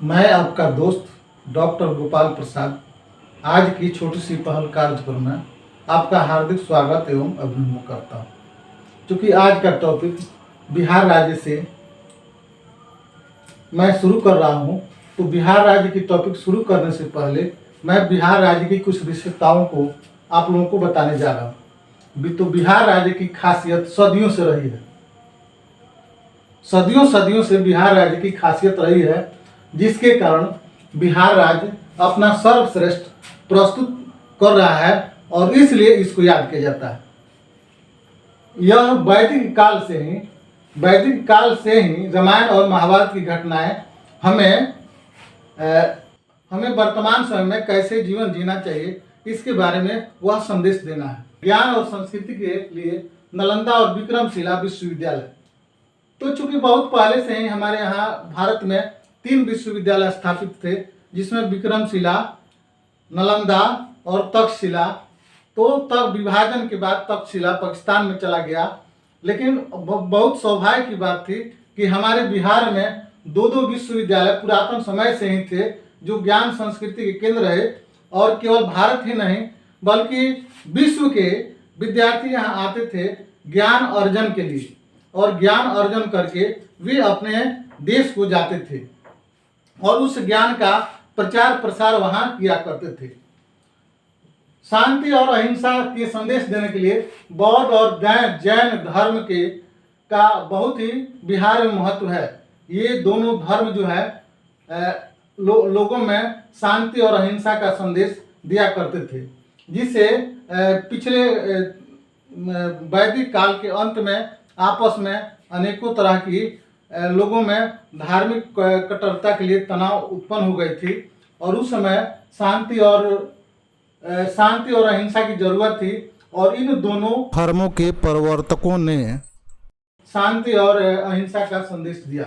मैं आपका दोस्त डॉक्टर गोपाल प्रसाद आज की छोटी सी पहल कार्यक्रम में आपका हार्दिक स्वागत एवं अभिनंदन करता हूँ। क्योंकि आज का टॉपिक बिहार राज्य से मैं शुरू कर रहा हूँ, तो बिहार राज्य की टॉपिक शुरू करने से पहले मैं बिहार राज्य की कुछ विशेषताओं को आप लोगों को बताने जा रहा हूँ। तो बिहार राज्य की खासियत सदियों से रही है, सदियों से बिहार राज्य की खासियत रही है, जिसके कारण बिहार राज्य अपना सर्वश्रेष्ठ प्रस्तुत कर रहा है और इसलिए इसको याद किया जाता है। यह वैदिक काल से ही रामायण और महाभारत की घटनाएं हमें वर्तमान समय में कैसे जीवन जीना चाहिए इसके बारे में वह संदेश देना है। ज्ञान और संस्कृति के लिए नालंदा और विक्रमशिला विश्वविद्यालय, तो चूंकि बहुत पहले से ही हमारे यहाँ भारत में 3 विश्वविद्यालय स्थापित थे, जिसमें विक्रमशिला, नालंदा और तक्षशिला। तो तब विभाजन के बाद तक्षशिला पाकिस्तान में चला गया, लेकिन बहुत सौभाग्य की बात थी कि हमारे बिहार में 2 विश्वविद्यालय पुरातन समय से ही थे, जो ज्ञान संस्कृति के केंद्र रहे। और केवल भारत ही नहीं बल्कि विश्व के विद्यार्थी यहाँ आते थे ज्ञान अर्जन के लिए, और ज्ञान अर्जन करके वे अपने देश को जाते थे और उस ज्ञान का प्रचार प्रसार वहाँ किया करते थे। शांति और अहिंसा के संदेश देने के लिए बौद्ध और जैन धर्म के का बहुत ही बिहार में महत्व है। ये दोनों धर्म जो है लोगों में शांति और अहिंसा का संदेश दिया करते थे, जिससे पिछले वैदिक काल के अंत में आपस में अनेकों तरह की लोगों में धार्मिक कट्टरता के लिए तनाव उत्पन्न हो गई थी, और उस समय शांति और अहिंसा की जरूरत थी। और इन दोनों धर्मों के प्रवर्तकों ने शांति और अहिंसा का संदेश दिया।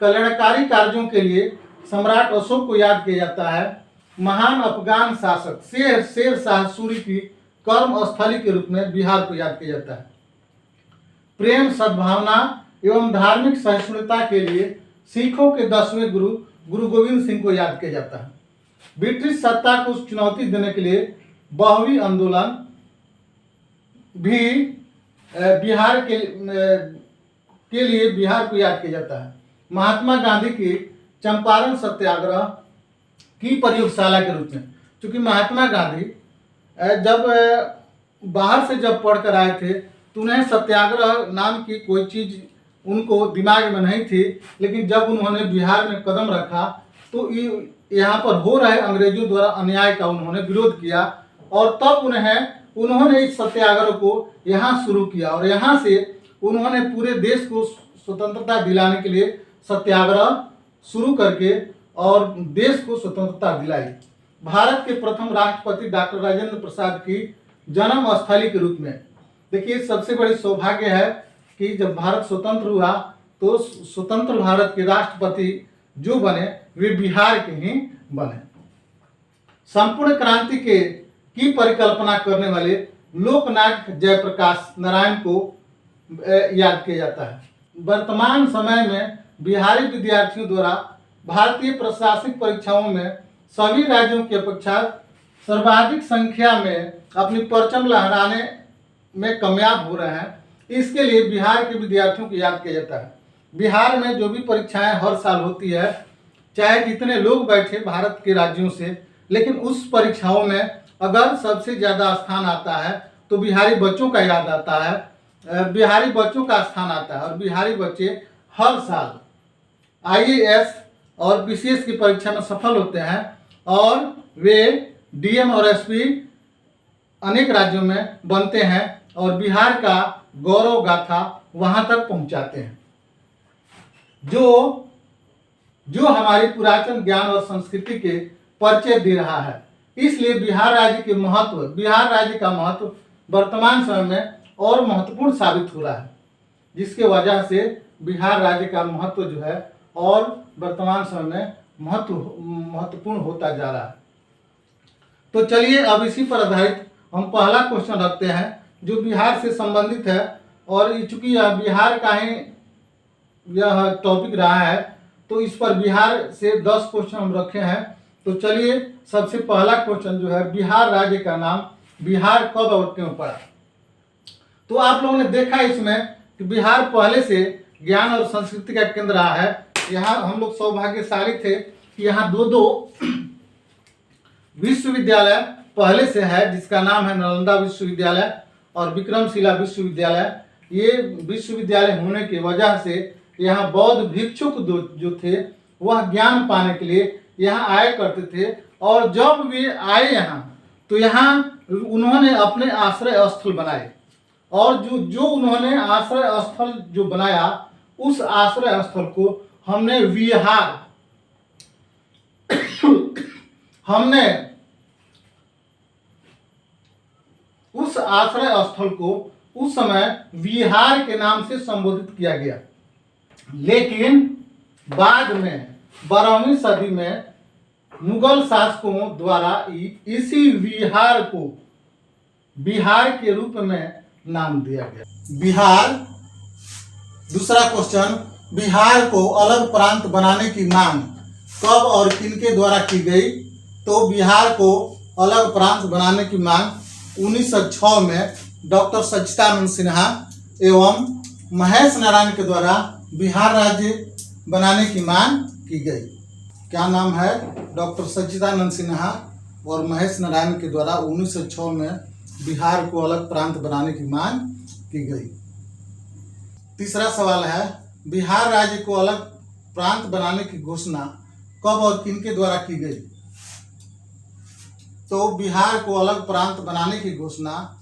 कल्याणकारी कार्यों के लिए सम्राट अशोक को याद किया जाता है। महान अफगान शासक शेर शाह सूरी की कर्म स्थली के रूप में बिहार को याद किया जाता है। प्रेम, सद्भावना एवं धार्मिक सहिष्णुता के लिए सिखों के 10वें गुरु गोविंद सिंह को याद किया जाता है। ब्रिटिश सत्ता को चुनौती देने के लिए 12वीं आंदोलन भी बिहार के लिए बिहार को याद किया जाता है। महात्मा गांधी की चंपारण सत्याग्रह की प्रयोगशाला के रूप में, क्योंकि महात्मा गांधी जब बाहर से पढ़कर आए थे तो उन्हें सत्याग्रह नाम की कोई चीज़ उनको दिमाग में नहीं थी, लेकिन जब उन्होंने बिहार में कदम रखा तो यहाँ पर हो रहे अंग्रेजों द्वारा अन्याय का उन्होंने विरोध किया, और तब उन्होंने इस सत्याग्रह को यहाँ शुरू किया, और यहाँ से उन्होंने पूरे देश को स्वतंत्रता दिलाने के लिए सत्याग्रह शुरू करके और देश को स्वतंत्रता दिलाई। भारत के प्रथम राष्ट्रपति डॉक्टर राजेंद्र प्रसाद की जन्म स्थली के रूप में, देखिए सबसे बड़ी सौभाग्य है कि जब भारत स्वतंत्र हुआ तो स्वतंत्र भारत के राष्ट्रपति जो बने वे बिहार के ही बने। संपूर्ण क्रांति की परिकल्पना करने वाले लोकनायक जयप्रकाश नारायण को याद किया जाता है। वर्तमान समय में बिहारी विद्यार्थियों द्वारा भारतीय प्रशासनिक परीक्षाओं में सभी राज्यों की अपेक्षा सर्वाधिक संख्या में अपनी परचम लहराने में कामयाब हो रहे हैं। इसके लिए बिहार के विद्यार्थियों को याद किया जाता है। बिहार में जो भी परीक्षाएं हर साल होती है, चाहे जितने लोग बैठे भारत के राज्यों से, लेकिन उस परीक्षाओं में अगर सबसे ज़्यादा स्थान आता है तो बिहारी बच्चों का याद आता है, बिहारी बच्चों का स्थान आता है। और बिहारी बच्चे हर साल IAS और PCS की परीक्षा में सफल होते हैं, और वे DM और SP अनेक राज्यों में बनते हैं और बिहार का गौरव गाथा वहाँ तक पहुँचाते हैं, जो हमारी पुरातन ज्ञान और संस्कृति के परिचय दे रहा है। इसलिए बिहार राज्य का महत्व वर्तमान समय में और महत्वपूर्ण साबित हो रहा है, जिसके वजह से बिहार राज्य का महत्व जो है और वर्तमान समय में महत्वपूर्ण होता जा रहा है। तो चलिए अब इसी पर आधारित हम पहला क्वेश्चन रखते हैं जो बिहार से संबंधित है, और चूंकि यह बिहार का ही यह टॉपिक रहा है तो इस पर बिहार से 10 क्वेश्चन हम रखे हैं। तो चलिए सबसे पहला क्वेश्चन जो है, बिहार राज्य का नाम बिहार कब और क्यों पड़ा। तो आप लोगों ने देखा इसमें कि बिहार पहले से ज्ञान और संस्कृति का केंद्र रहा है। यहाँ हम लोग सौभाग्यशाली थे कि यहाँ दो विश्वविद्यालय पहले से है, जिसका नाम है नालंदा विश्वविद्यालय और विक्रमशिला विश्वविद्यालय। ये विश्वविद्यालय होने की वजह से यहाँ बौद्ध भिक्षुक जो थे वह ज्ञान पाने के लिए यहाँ आया करते थे, और जब वे आए यहाँ तो यहाँ उन्होंने अपने आश्रय स्थल बनाए, और जो उन्होंने आश्रय स्थल जो बनाया उस आश्रय स्थल को हमने विहार हमने उस आश्रय स्थल को उस समय विहार के नाम से संबोधित किया गया। लेकिन बाद में 12वीं सदी में मुगल शासकों द्वारा इसी विहार को बिहार के रूप में नाम दिया गया। बिहार, दूसरा क्वेश्चन, बिहार को अलग प्रांत बनाने की मांग कब और किनके द्वारा की गई। तो बिहार को अलग प्रांत बनाने की मांग 1906 में डॉक्टर सच्चिदानंद सिन्हा एवं महेश नारायण के द्वारा बिहार राज्य बनाने की मांग की गई। क्या नाम है? डॉक्टर सच्चिदानंद सिन्हा और महेश नारायण के द्वारा 1906 में बिहार को अलग प्रांत बनाने की मांग की गई। तीसरा सवाल है, बिहार राज्य को अलग प्रांत बनाने की घोषणा कब और किनके द्वारा की गई। तो बिहार को अलग प्रांत बनाने की घोषणा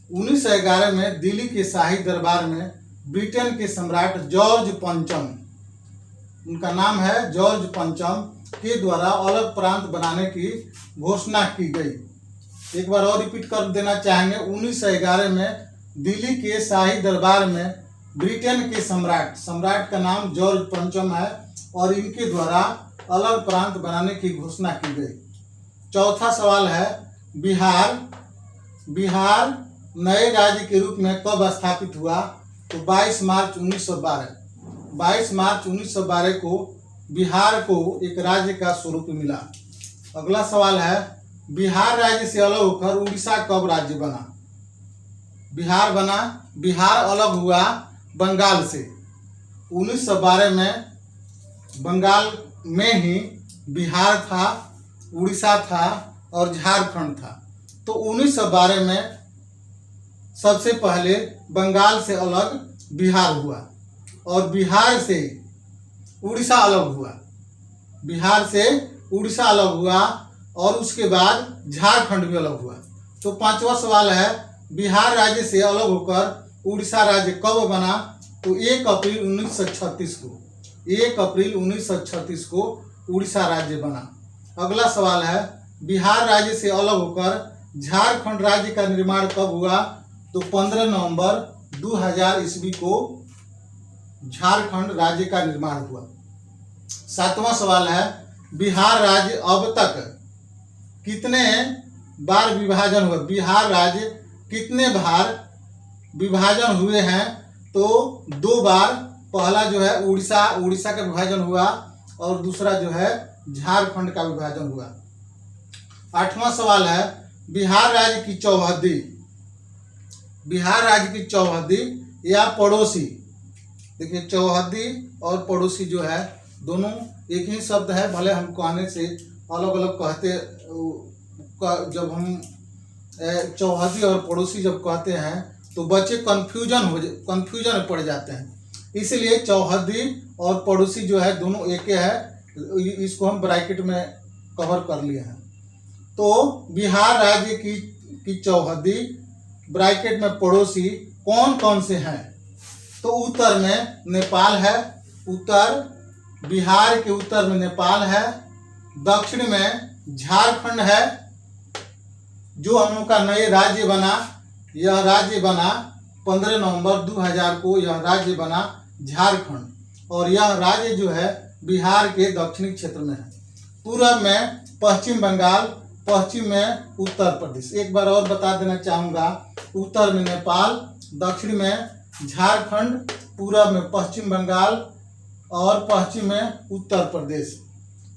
1911 में दिल्ली के शाही दरबार में ब्रिटेन के सम्राट जॉर्ज पंचम, उनका नाम है जॉर्ज पंचम, के द्वारा अलग प्रांत बनाने की घोषणा की गई। एक बार और रिपीट कर देना चाहेंगे। 1911 में दिल्ली के शाही दरबार में ब्रिटेन के सम्राट का नाम जॉर्ज पंचम है और इनके द्वारा अलग प्रांत बनाने की घोषणा की गई। चौथा सवाल है, बिहार नए राज्य के रूप में कब स्थापित हुआ। तो 22 मार्च 1912 को बिहार को एक राज्य का स्वरूप मिला। अगला सवाल है, बिहार राज्य से अलग होकर उड़ीसा कब राज्य बना। बिहार अलग हुआ बंगाल से। 1912 में बंगाल में ही बिहार था, उड़ीसा था और झारखंड था। तो 1912 में सबसे पहले बंगाल से अलग बिहार हुआ और बिहार से उड़ीसा अलग हुआ और उसके बाद झारखंड भी अलग हुआ। तो पांचवा सवाल है, बिहार राज्य से अलग होकर उड़ीसा राज्य कब बना। तो 1 अप्रैल 1936 को उड़ीसा राज्य बना। अगला सवाल है, बिहार राज्य से अलग होकर झारखंड राज्य का निर्माण कब हुआ। तो 15 नवंबर 2000 ईस्वी को झारखंड राज्य का निर्माण हुआ। 7वां सवाल है, बिहार राज्य अब तक कितने बार विभाजन हुआ। बिहार राज्य कितने बार विभाजन हुए हैं। तो 2 बार। पहला जो है उड़ीसा का विभाजन हुआ और दूसरा जो है झारखंड का विभाजन हुआ। 8वां सवाल है, बिहार राज्य की चौहद्दी या पड़ोसी। देखिए, चौहद्दी और पड़ोसी जो है दोनों एक ही शब्द है, भले हम कहने से अलग अलग कहते। जब हम चौहद्दी और पड़ोसी जब कहते हैं तो बच्चे कंफ्यूजन में पड़ जाते हैं। इसलिए चौहद्दी और पड़ोसी जो है दोनों एक है। इसको हम ब्रैकेट में कवर कर लिए हैं। तो बिहार राज्य की चौहद्दी ब्रैकेट में पड़ोसी कौन कौन से हैं। तो उत्तर में नेपाल है, बिहार के उत्तर में नेपाल है, दक्षिण में झारखंड है जो हम लोग का नए राज्य बना। यह राज्य बना 15 नवंबर 2000 को, यह राज्य बना झारखंड, और यह राज्य जो है बिहार के दक्षिणी क्षेत्र में है। पूर्व में पश्चिम बंगाल, पश्चिम में उत्तर प्रदेश। एक बार और बता देना चाहूँगा, उत्तर में नेपाल, दक्षिण में झारखंड, पूर्व में पश्चिम बंगाल और पश्चिम में उत्तर प्रदेश।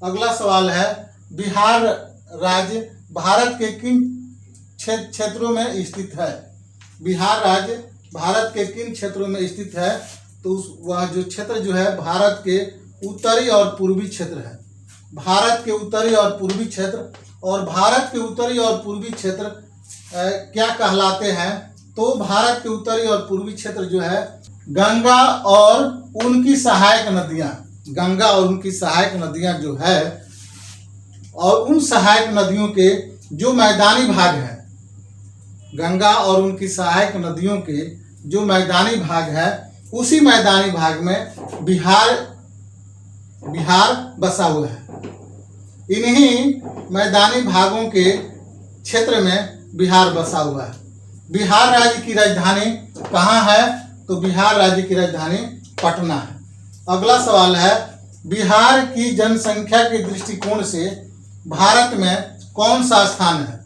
अगला सवाल है, बिहार राज्य भारत के किन क्षेत्रों में स्थित है? बिहार राज्य भारत के किन क्षेत्रों में स्थित है? तो वह जो क्षेत्र जो है भारत के उत्तरी और पूर्वी क्षेत्र है। भारत के उत्तरी और पूर्वी क्षेत्र, और भारत के उत्तरी और पूर्वी क्षेत्र क्या कहलाते हैं? तो भारत के उत्तरी और पूर्वी क्षेत्र जो है गंगा और उनकी सहायक नदियां, गंगा और उनकी सहायक नदियां जो है, और उन सहायक नदियों के जो मैदानी भाग है, गंगा और उनकी सहायक नदियों के जो मैदानी भाग है, उसी मैदानी भाग में बिहार बसा हुआ है। इन्हीं मैदानी भागों के क्षेत्र में बिहार बसा हुआ है। बिहार राज्य की राजधानी कहाँ है? तो बिहार राज्य की राजधानी पटना है। अगला सवाल है, बिहार की जनसंख्या के दृष्टिकोण से भारत में कौन सा स्थान है?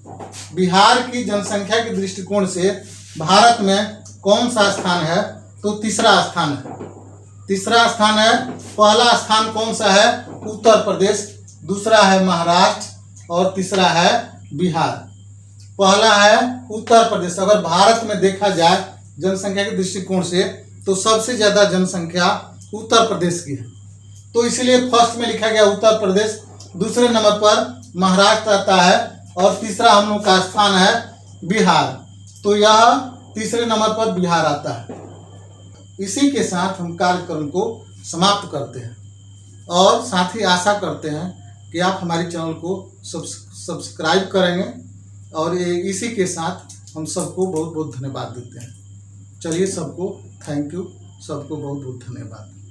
बिहार की जनसंख्या के दृष्टिकोण से भारत में कौन सा स्थान है? तो तीसरा स्थान है। तीसरा स्थान है। पहला स्थान कौन सा है? उत्तर प्रदेश, दूसरा है महाराष्ट्र और तीसरा है बिहार। पहला है उत्तर प्रदेश। अगर भारत में देखा जाए जनसंख्या के दृष्टिकोण से तो सबसे ज्यादा जनसंख्या उत्तर प्रदेश की है, तो इसलिए फर्स्ट में लिखा गया उत्तर प्रदेश, दूसरे नंबर पर महाराष्ट्र आता है और तीसरा हम लोग का स्थान है बिहार, तो यह तीसरे नंबर पर बिहार आता है। इसी के साथ हम कार्यक्रम को समाप्त करते हैं और साथ ही आशा करते हैं कि आप हमारे चैनल को सब्सक्राइब करेंगे, और इसी के साथ हम सबको बहुत बहुत धन्यवाद देते हैं। चलिए, सबको थैंक यू, सबको बहुत बहुत धन्यवाद।